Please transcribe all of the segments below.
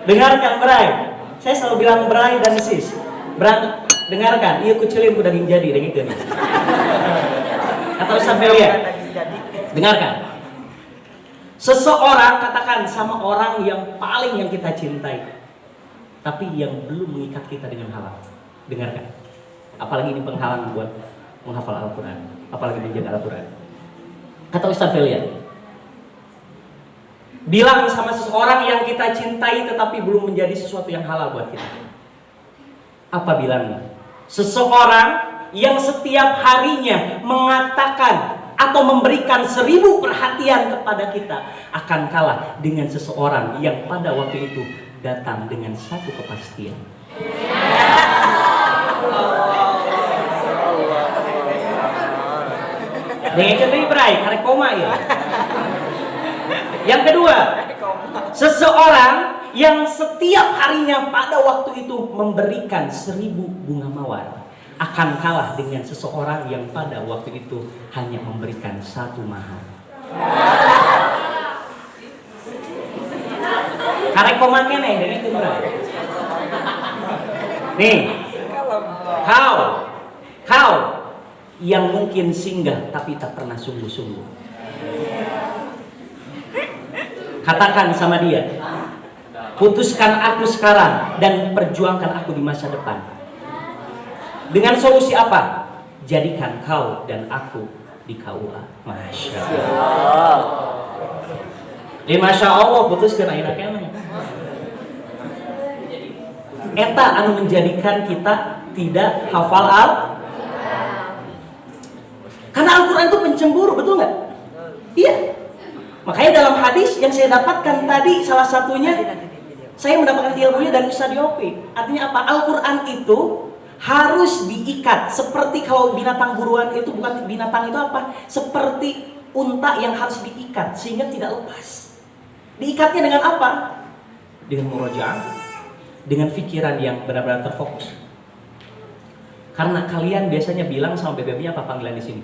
Dengarkan Bray. Saya selalu bilang Bray dan Sis. Dengarkan, iya kucilin ku daging jadi dengan itu. Atau sampai lihat. Dengarkan. Seseorang katakan sama orang yang paling yang kita cintai, tapi yang belum mengikat kita dengan halal. Dengarkan. Apalagi ini penghalang buat menghafal Al-Quran, apalagi menjaga Al-Quran. Kata Ustaz Felian, bilang sama seseorang yang kita cintai tetapi belum menjadi sesuatu yang halal buat kita. Apa bilangnya? Seseorang yang setiap harinya mengatakan atau memberikan 1000 perhatian kepada kita akan kalah dengan seseorang yang pada waktu itu datang dengan satu kepastian. Dengan kedua Bray, karek koma ya. Yang kedua, seseorang yang setiap harinya pada waktu itu memberikan 1000 bunga mawar akan kalah dengan seseorang yang pada waktu itu hanya memberikan 1 mahar. Karek koma kene dengan itu Bray. Nih, kau yang mungkin singgah tapi tak pernah sungguh-sungguh. Katakan sama dia, putuskan aku sekarang dan perjuangkan aku di masa depan. Dengan solusi apa? Jadikan kau dan aku di KUA. Masya Allah. Masya Allah, putuskan akhirnya kemana? Eta anu menjadikan kita tidak hafal karena Al-Quran itu pencemburu, betul nggak? Iya. Makanya dalam hadis yang saya dapatkan tadi, salah satunya saya mendapatkan ilmunya dari Ustaz Yopi. Artinya apa? Al-Quran itu harus diikat. Seperti kalau binatang buruan itu, bukan binatang itu apa? Seperti unta yang harus diikat sehingga tidak lepas. Diikatnya dengan apa? Dengan murojaah, dengan pikiran yang benar-benar terfokus. Karena kalian biasanya bilang sama bebeknya apa panggilan di sini?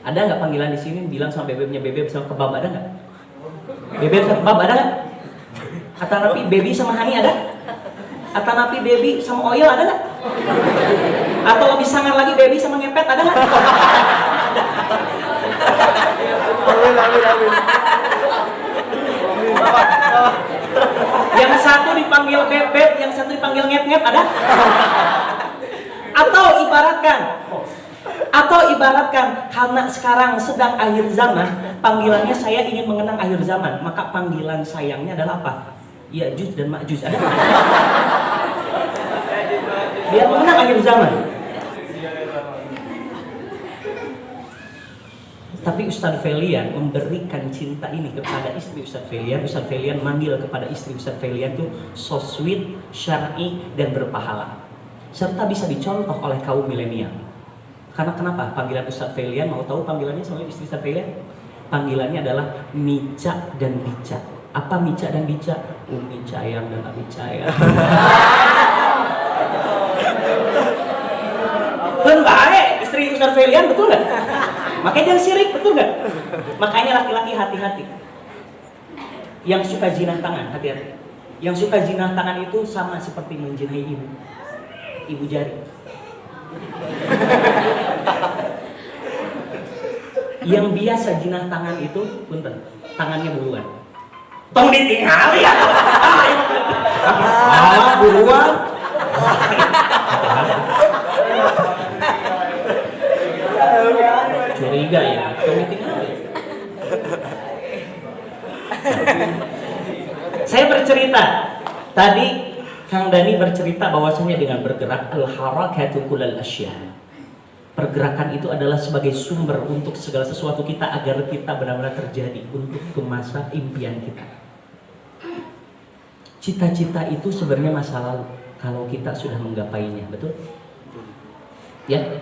Ada nggak panggilan di sini bilang sama bebeknya bebek sama kebab, ada nggak? Bebek sama kebab ada nggak? Atau napi baby sama honey ada? Atau napi baby sama oil ada nggak? Atau lebih sangar lagi baby sama ngepet ada nggak? Amin. Yang satu dipanggil bebek, yang satu dipanggil ngep-ngep ada? Atau ibaratkan karena sekarang sedang akhir zaman, panggilannya saya ingin mengenang akhir zaman, maka panggilan sayangnya adalah apa? Ya'juj dan Ma'juj ada? Dia mengenang akhir zaman. Tapi Ustaz Felian memberikan cinta ini kepada istri Ustaz Felian. Ustaz Felian manggil kepada istri Ustaz Felian itu so sweet, syar'i, dan berpahala. Serta bisa dicontoh oleh kaum milenial. Karena kenapa? Panggilan Ustaz Felian, mau tahu panggilannya sama istri Ustaz Felian? Panggilannya adalah Mica dan Bica. Apa Mica dan Bica? Umi Cayang dan Abi Cayang. Kan baik istri Ustaz Felian, betul nggak? Makanya jangan sirik, betul nggak? Makanya laki-laki hati-hati. Yang suka jinah tangan, hati-hati. Yang suka jinah tangan itu sama seperti menjinahi ibu jari. Yang biasa jinah tangan itu, punten, tangannya buruan. Tong ditinggal ya. Buruan. Curiga ya, tong ditinggal ya. Saya bercerita tadi, Kang Dani bercerita bahwasanya dengan bergerak al-harakatu kullal asya. Pergerakan itu adalah sebagai sumber untuk segala sesuatu kita agar kita benar-benar terjadi untuk ke masa impian kita. Cita-cita itu sebenarnya masa lalu kalau kita sudah menggapainya, betul? Ya.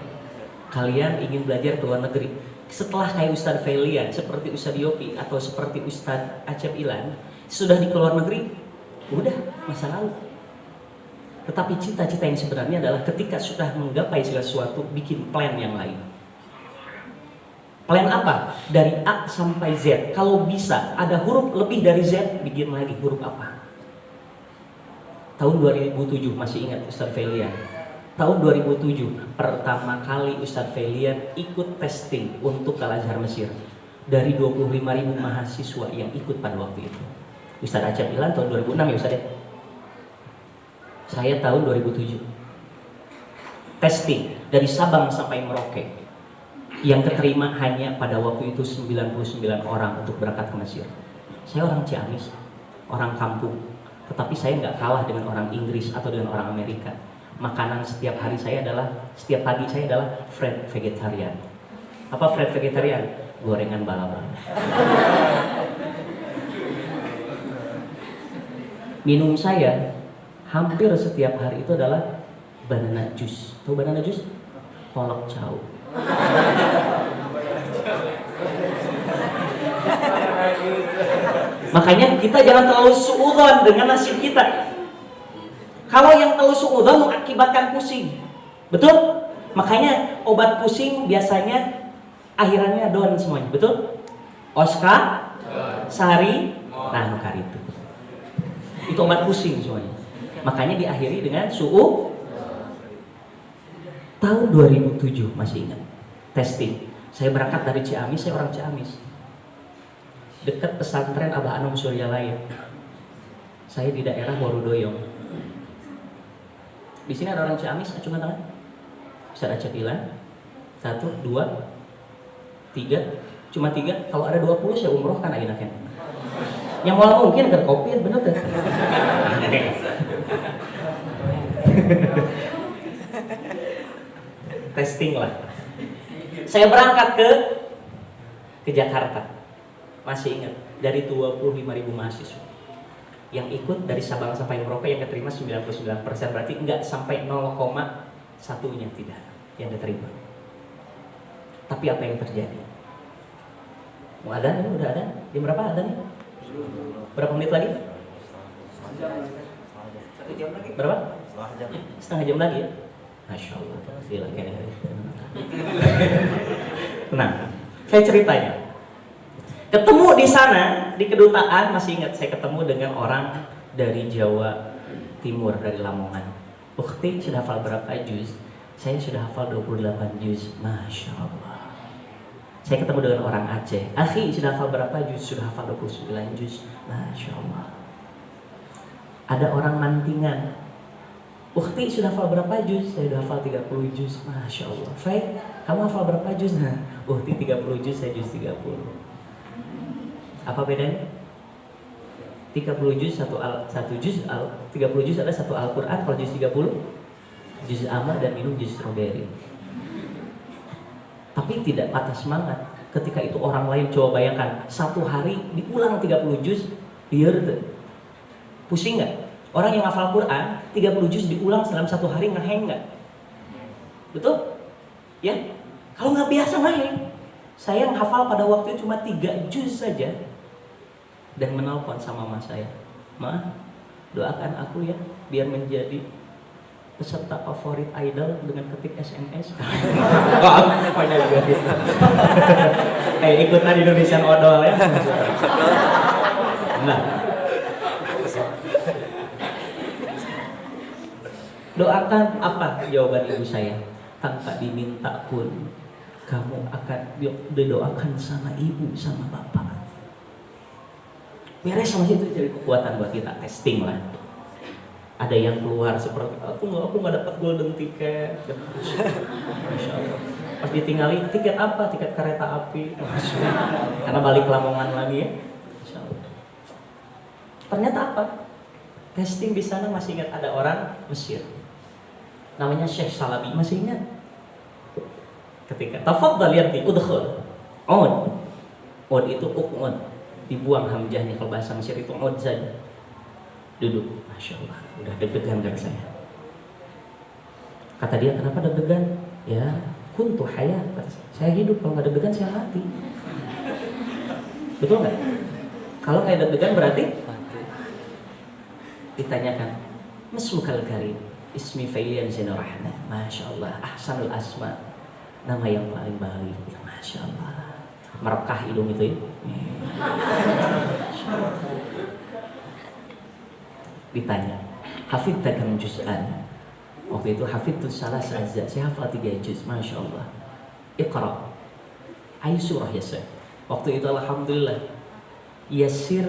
Kalian ingin belajar ke luar negeri. Setelah kayak Ustadz Felian, seperti Ustadz Yopi atau seperti Ustadz Acep Ilan, sudah di luar negeri, udah masa lalu. Tetapi cita-cita yang sebenarnya adalah ketika sudah menggapai segala sesuatu, bikin plan yang lain. Plan apa? Dari A sampai Z. Kalau bisa ada huruf lebih dari Z, bikin lagi huruf apa? Tahun 2007, masih ingat Ustadz Felian? Tahun 2007 pertama kali Ustadz Felian ikut testing untuk Al-Azhar Mesir. Dari 25.000 mahasiswa yang ikut pada waktu itu. Ustadz Acep bilang tahun 2006 ya Ustadz ya? Saya tahun 2007 testing dari Sabang sampai Merauke. Yang keterima hanya pada waktu itu 99 orang untuk berangkat ke Mesir. Saya orang Ciamis, orang kampung, tetapi saya nggak kalah dengan orang Inggris atau dengan orang Amerika. Makanan setiap hari saya adalah, setiap pagi saya adalah fried vegetarian. Apa fried vegetarian? Gorengan balapan. Minum saya hampir setiap hari itu adalah banana juice. Tahu banana juice? Kolak chow. Makanya kita jangan terlalu suudzon dengan nasib kita. Kalau yang terlalu suudzon mengakibatkan pusing. Betul? Makanya obat pusing biasanya akhirannya don semuanya. Betul? Oska, Sari, nah nukar itu. Itu obat pusing semuanya. Makanya diakhiri dengan tahun 2007 masih ingat. Testing. Saya berangkat dari Ciamis, saya orang Ciamis. Dekat pesantren Abah Anom Suryalaya. Saya di daerah Warudoyong. Di sini ada orang Ciamis, acungkan tangan. Bisa acak bilang 1, 2, 3. Cuma 3. Kalau ada 20 saya umroh kan enakan. Yang malah mungkin ke kopi bener kan? Testing lah. Saya berangkat ke Jakarta. Masih ingat, dari 25.000 mahasiswa yang ikut dari Sabang sampai Merauke yang keterima 99%, berarti enggak sampai 0,1-nya tidak yang diterima. Tapi apa yang terjadi? Mau adzan ini udah ada? Jam berapa adzannya? Berapa menit lagi? Berapa? Setengah jam lagi ya? Masya Allah. Nah, saya ceritanya. Ketemu di sana, di kedutaan, masih ingat saya ketemu dengan orang dari Jawa Timur, dari Lamongan. Ukhti sudah hafal berapa juz? Saya sudah hafal 28 juz. Masya Allah. Saya ketemu dengan orang Aceh. Akhi sudah hafal berapa juz? Sudah hafal 29 juz. Masya Allah. Ada orang Mantingan. Ukhti sudah hafal berapa juz? Saya sudah hafal 30 juz. Masya Allah. Fai, kamu hafal berapa juz? Nah, Ukhti 30 juz, saya juz 30. Apa bedanya? 30 juz satu juz 30 juz ada satu Al-Qur'an, kalau juz 30 juz Amar dan minum juz strawberry. Tapi tidak patah semangat. Ketika itu orang lain, coba bayangkan satu hari diulang 30 juz, biar pusing nggak? Orang yang hafal Quran 30 juz diulang dalam satu hari, ngeheng nggak? Betul? Ya? Kalau nggak biasa ngeheng. Saya yang hafal pada waktu itu cuma 3 juz saja. Dan menelpon sama mas saya, Ma, doakan aku ya biar menjadi peserta favorit idol dengan ketik SMS. Oh, aku banyak juga gitu. Ikutan Indonesian Idol ya. Nah, doakan apa jawaban ibu saya? Tanpa diminta pun kamu akan didoakan sama ibu sama bapak. Beres sama itu jadi kekuatan buat kita, testing lah. Ada yang keluar seperti aku nggak dapat golden ticket. Masya Allah. Pas ditinggalin, tiket apa? Tiket kereta api. Karena balik Lamongan lagi ya. Masya Allah. Ternyata apa? Testing di sana masih ingat ada orang Mesir. Namanya Syekh Salabi, masih ingat? Ketika tafadhal yarti udkhul. On itu ukun. Dibuang hamzahnya, kalau bahasa Mesir itu ud saja. Duduk, Masya Allah, udah deg-degan kan saya. Kata dia, kenapa deg-degan? Ya, kuntu hayat. Saya hidup, kalau nggak deg-degan saya mati. Betul nggak? Kalau nggak deg-degan berarti ditanyakan, Masmukal karim, ismi Failian Zainur Rahman. Masya Allah, ahsanul asma, nama yang paling baik. Masya Allah. Merekah hidung itu ya. Ditanya, hafidta kam juz'an. Waktu itu hafidtu salah sajza, saya hafal 3 juz, Masya Allah. Iqra. Ayu surah ya Syekh. Waktu itu alhamdulillah. Yasir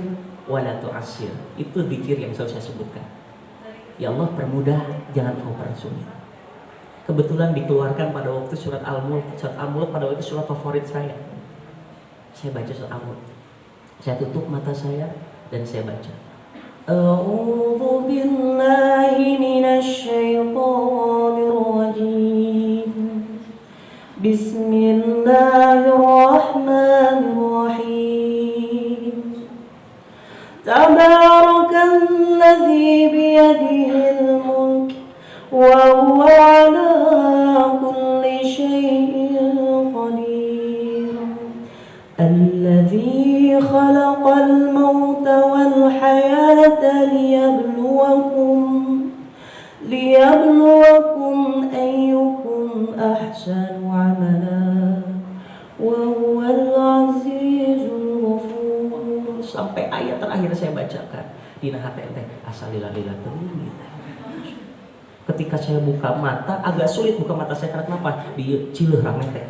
wala tu'asir. Itu zikir yang selalu saya sebutkan. Ya Allah permudah, jangan kau persulit. Kebetulan dikeluarkan pada waktu surat Al-Mulk. Surat Al-Mulk pada waktu surat favorit saya. Saya baca surat Al-Mulk. Saya tutup mata saya dan saya baca. A'udzu billahi minasy syaithanir rajim. Bismillahirrahmanirrahim. Tabarakalladzi biyadihil mulk wa huwa ala kulli syai'in qadir. Alladzi khalaqal mauta wal hayata liyabluwakum ayyukum ahsanu amala wa huwal azizul ghafur. Sampai ayat terakhir saya bacakan. Dina hate teh asalillalillah teuing. Ketika saya buka mata, agak sulit buka mata saya karena kenapa? Di cileuh rame teh.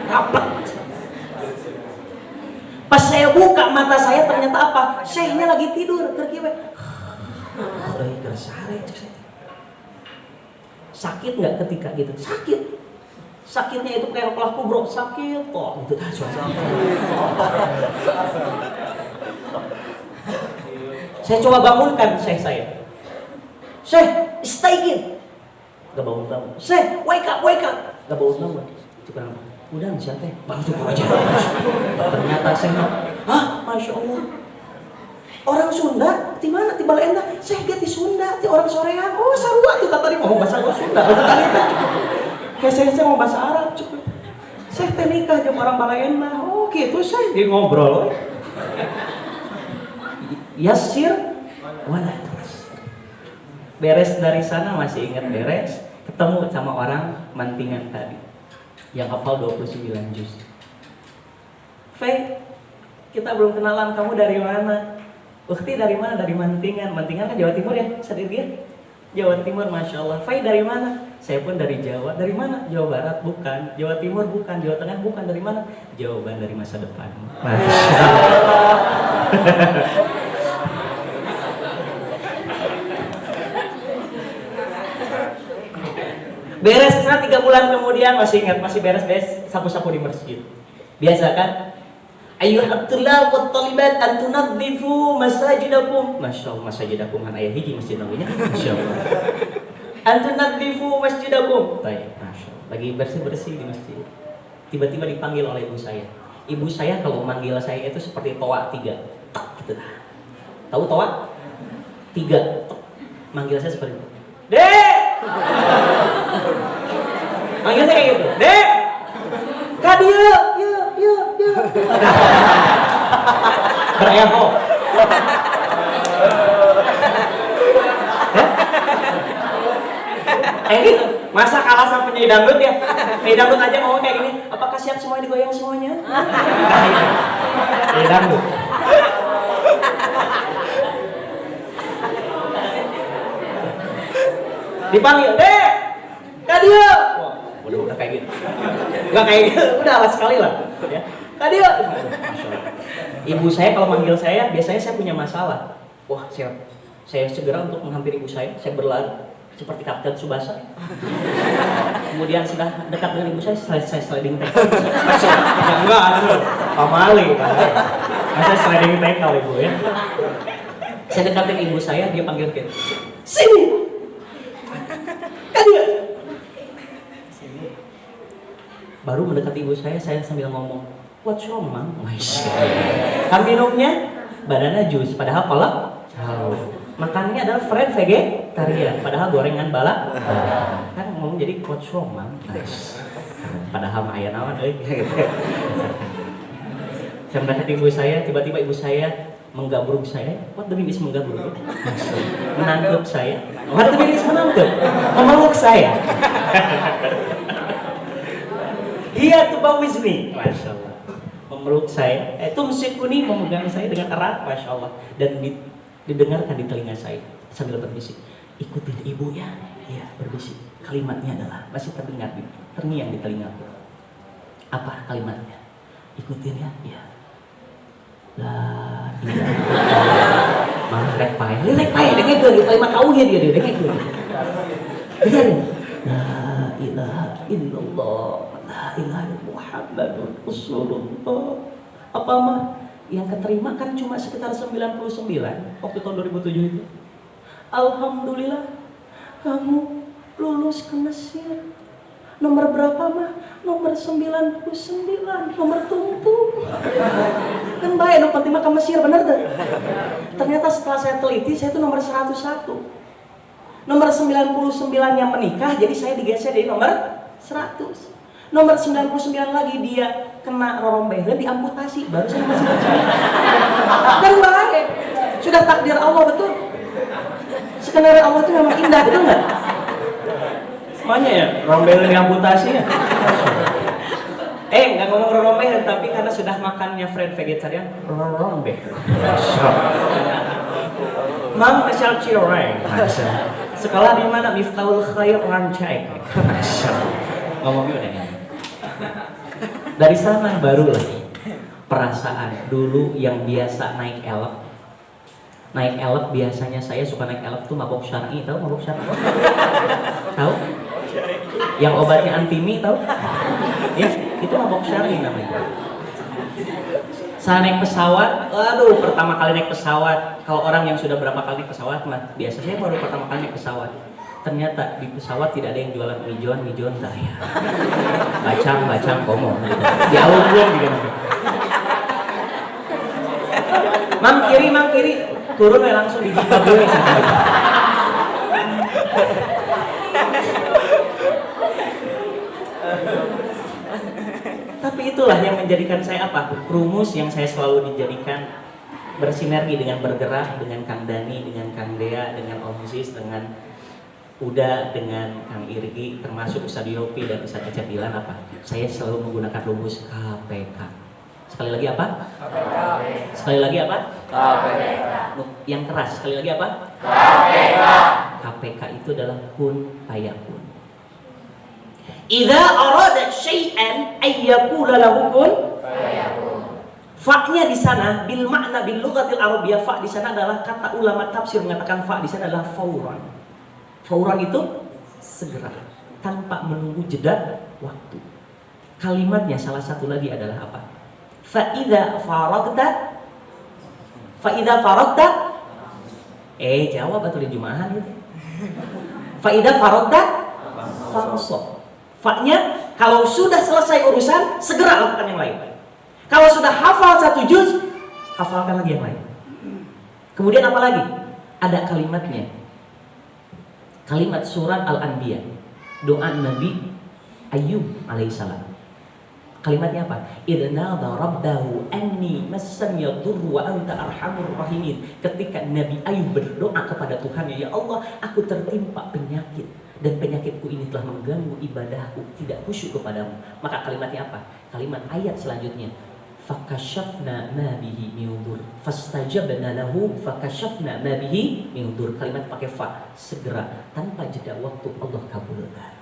Apa? Pas saya buka mata saya ternyata apa? Syekhnya lagi tidur, keur kieu we. Sakit nggak ketika gitu? Sakit. Sakitnya itu kayak kepala kubro, sakit kok. Itu saya coba bangunkan Syekh saya. Syekh, istaigin. Gak bangun-bangun. Syekh, wake up. Gak bangun-bangun. Coba apa? Udah siapa? Bang cukup aja. Ternyata saya, Masya Allah. Orang Sunda, di mana? Di Balenda. Saya di Sunda, di orang Soreang. Oh, sarua tuh tadi ngomong bahasa Sunda. Kayak saya mau bahasa Arab cukup. Saya teh nikah jeung orang Balenda. Oh, gitu saya di ngobrol. Yasir wala tu'assir. Beres dari sana masih ingat beres, ketemu sama orang Mantingan tadi yang hafal 29 juz. Faye, kita belum kenalan, kamu dari mana? Ukti dari mana? Dari Mantingan. Mantingan kan Jawa Timur ya, sadar dia? Jawa Timur, Masya Allah. Faye dari mana? Saya pun dari Jawa. Dari mana? Jawa Barat, bukan. Jawa Timur, bukan. Jawa Tengah, bukan. Dari mana? Jawaban dari masa depan. Masya Allah. Beres sana 3 bulan kemudian masih ingat, masih beres-beres sapu-sapu di masjid. Biasa kan? Ayyuhat tulab wat talibat an tunadhifu masajidakum. Masyaallah, masajidakum kan ayah hiji masjid namanya. Masyaallah. An tunadhifu masjidakum. Baik, masyaallah. Lagi bersih-bersih di masjid. Tiba-tiba dipanggil oleh ibu saya. Ibu saya kalau manggil saya itu seperti toa 3. Tak gitu. Tahu toa? 3. Manggil saya seperti itu. Dek! Manggilnya kayak gitu. Dek! Kak dia! Ya. Bereho. Kayak gitu. Masa kalah sama penyanyi dangdut ya? Penyanyi dangdut aja mau kayak gini. Apakah siap semuanya digoyang semuanya? Penyanyi dangdut. Dipanggil, Dek! Kak dia! Wah, udah kayak gitu. Enggak kayak gitu, udah alas sekali lah. Ya. Kak dia! Ibu saya kalau manggil saya, biasanya saya punya masalah. Wah, saya segera untuk menghampiri ibu saya berlari seperti Kapten Tsubasa. Kemudian sudah dekat dengan ibu saya sliding tackle. Enggak, pamali kan. Saya sliding tackle ibu ya. Saya dekat dengan ibu saya, dia panggil ke sini. Kan dia baru mendekati ibu saya sambil ngomong, what's wrong, Mang? Kan minumnya banana juice, padahal kolak makannya adalah fried vegetarian, padahal gorengan bala. Kan ngomong jadi what's wrong, Mang? Padahal mah aya naon euy. Saya mendekati ibu saya, tiba-tiba ibu saya menggabruk saya. What the mean is menggabruk? Menangkap saya. What the mean is menangkap? Memeluk saya. Dia tuh bawizni, Masya Allah. Memeluk saya. Tumsikuni, memegang saya dengan erat, Masya Allah. Dan Didengarkan di telinga saya sambil berbisik, ikutin ibu ya. Iya, berbisik. Kalimatnya adalah masih terdengar, terngiang di telingaku. Apa kalimatnya? Ikutin ya. Iya. La ilaha illallah. Malah rek pae dengan itu kalimat tauhid dia dengan itu. Dengarin. La ilaha illallah. La ilaha Muhammadur Rasulullah. Apa mah? Yang keterima kan cuma sekitar 99 waktu tahun 2007 itu. Alhamdulillah kamu lulus ke Mesir. Nomor berapa mah? Nomor 99, nomor tumpu. Kan baik, no penting mah ke Mesir, bener tuh. Ternyata setelah saya teliti, saya itu nomor 101. Nomor 99 yang menikah, jadi saya digeser dari nomor 100. Nomor 99 lagi dia kena rorombehen, diamputasi, baru saya masih kan baik. Sudah takdir Allah, betul. Skenario Allah itu memang indah, betul nggak? Makanya ya, rorombehen diamputasi ya. Nggak ngomong rorombehen, tapi karena sudah makannya friend vegetarian, rorombehen. Mam asal cireng. Sekolah di mana? Miftahul Khair Rancai. Ngomongnya udah ya. Dari sana barulah perasaan dulu yang biasa naik elek. Naik elek biasanya saya suka naik elek tuh mabok syar'i, tahu mabok syar'i? Tahu? Yang obatnya antimi tahu? Ya, itu mabok syar'i namanya. Saya naik pesawat, aduh pertama kali naik pesawat. Kalau orang yang sudah berapa kali naik pesawat mah biasanya baru pertama kali naik pesawat. Ternyata di pesawat tidak ada yang jualan mijon saya. Bacang komo. Di awal juga gitu. Mang kiri, turun langsung di jika gue. Tapi itulah yang menjadikan saya apa? Rumus yang saya selalu dijadikan bersinergi dengan bergerak dengan Kang Dani, dengan Kang Dea, dengan Om Sis, dengan Uda, dengan Kang Irgi, termasuk Ustadz Yopi dan Ustadz Cecep Dilan apa? Saya selalu menggunakan rumus KPK. Sekali lagi apa? KPK. Sekali lagi apa? KPK. Yang keras, sekali lagi apa? KPK. KPK itu adalah kun fayakun. Idza arada syai'an ay yaqula lahu kun fayakun. Fa-nya di sana bil makna bil lughatil arabiyyah, fa di sana adalah kata ulama tafsir mengatakan fa di sana adalah fauran. Fauran itu segera, tanpa menunggu jeda waktu. Kalimatnya salah satu lagi adalah apa? Fa'idha faragta. Jawab atau di Jumahan gitu. Fa'idha faragta fansab. Fa-nya kalau sudah selesai urusan segera lakukan yang lain. Kalau sudah hafal satu juz, hafalkan lagi yang lain. Kemudian apa lagi? Ada kalimatnya. Kalimat surat Al-Anbiya, doa Nabi Ayub alaihissalam. Kalimatnya apa? Idna darabdahu anni massani yadurru wa anta arhamur rahimin. Ketika Nabi Ayub berdoa kepada Tuhannya, ya Allah, aku tertimpa penyakit dan penyakitku ini telah mengganggu ibadahku, tidak khusyuk kepadamu. Maka kalimatnya apa? Kalimat ayat selanjutnya, fakashafna ma bihi min dur fastajabna lahu fakashafna ma bihi min dur. Kalimat pakai fa, segera tanpa jeda waktu Allah kabulkan.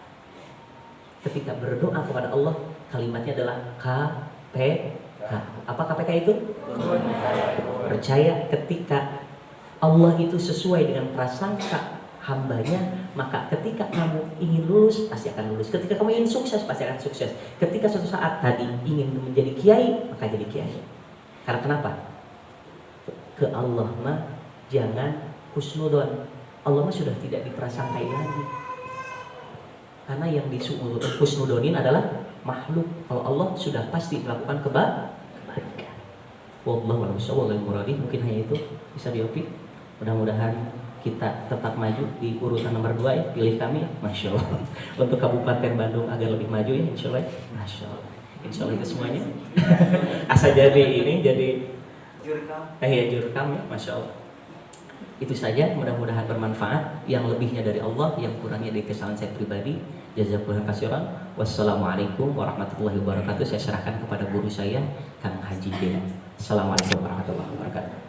Ketika berdoa kepada Allah, kalimatnya adalah KPK. Apa KPK itu? Percaya ketika Allah itu sesuai dengan prasangka hambanya, maka ketika kamu ingin lulus pasti akan lulus. Ketika kamu ingin sukses pasti akan sukses. Ketika suatu saat tadi ingin menjadi kiai, maka jadi kiai. Karena kenapa? Ke Allah mah jangan husnudon. Allah mah sudah tidak diprasangkai lagi. Karena yang dihusnudonin adalah makhluk. Kalau Allah sudah pasti melakukan kebaikan. Wallahu a'lam bishawab. Mungkin hanya itu bisa diopi. Mudah-mudahan kita tetap maju di urutan nomor 2 ya, pilih kami, Masya Allah. Untuk Kabupaten Bandung agar lebih maju ya, Insya Allah. Masya Allah. Insya Allah itu semuanya. Asa jadi ini, jadi jurkam ya, Masya Allah. Itu saja, mudah-mudahan bermanfaat. Yang lebihnya dari Allah, yang kurangnya dari kesalahan saya pribadi. Jazakallahu khairan. Wassalamualaikum warahmatullahi wabarakatuh. Saya serahkan kepada guru saya, Kang Haji Dea. Assalamualaikum warahmatullahi wabarakatuh.